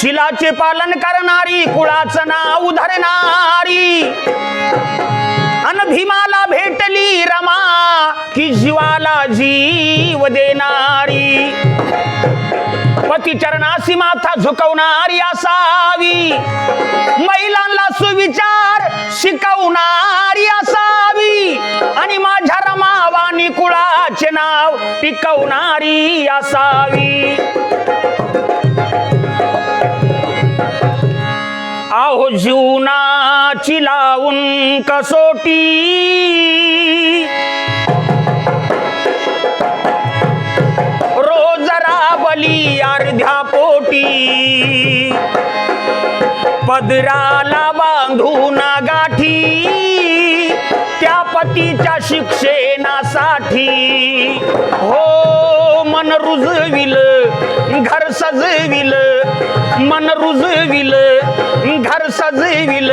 शिलाचे पालन करणारी, कुळाचं नाव धरणारी, अन भीमाला भेटली रमा, की जीवाला जीव देणारी, पती चरणासी माथा झुकवणारी असावी, महिलांना सुविचार शिकवणारी असावी, आणि माझ्या रमावानी कुळाचे नाव टिकवणारी असावी. आहो जीवनाची लावून कसोटी, रोज राबली अर्ध्या पोटी, पदराला बांधून गाठी, त्या पतीच्या शिक्षणासाठी. हो मन रुजविल घर सजविल, मन रुजविल घर सजविल,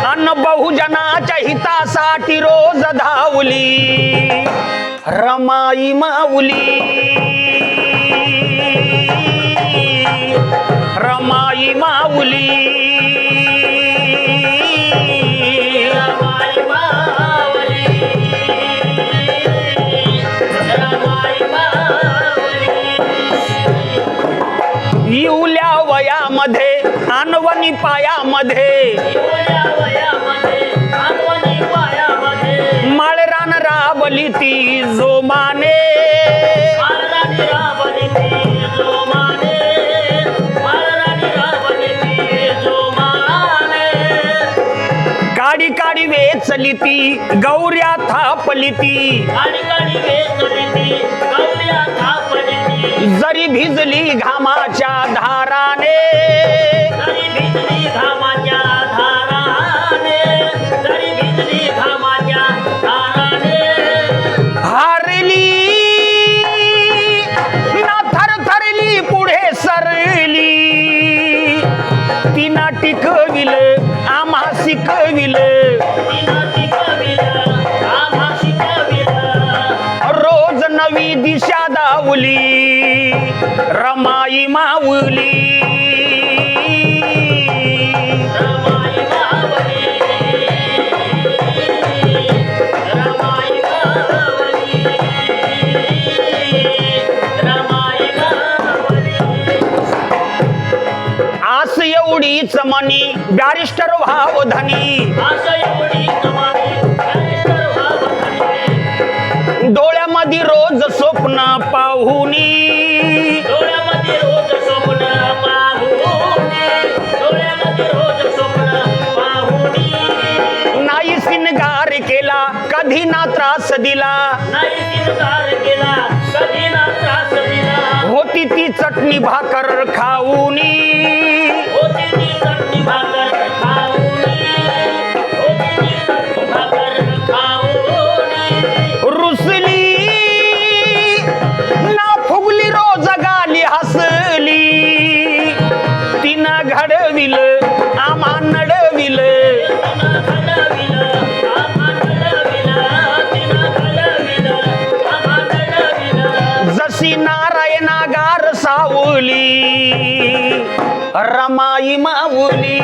अन बहुजनाच्या हितासाठी रोज धावली रमाई माऊली, रमाई माऊली. इवल्या वयामध्ये अनवनी पायामध्ये, माळरान राबली ती जोमाने, काडी काडी वेचली ती गौऱ्या थापली ती, जरी भिजली घामाच्या धाराने, हारली ना थरथरली पुढे सरली, तिना टिकविल आम्हा शिकविल, रोज नवी दिशा दावली रमाई माऊली. आस एवढीच मनी बॅरिस्टर व्हाव धनी, डोळ्यामध्ये रोज स्वप्न पाहुनी, नाही सिनगार केला कधी ना त्रास दिला, होती ती चटणी भाकर खाऊनी, रुसली ना फुगली रोज गाली हसली, तिनं घडविल आम्हा नडविल, जशी नारायणागार सावली रमाई माऊली.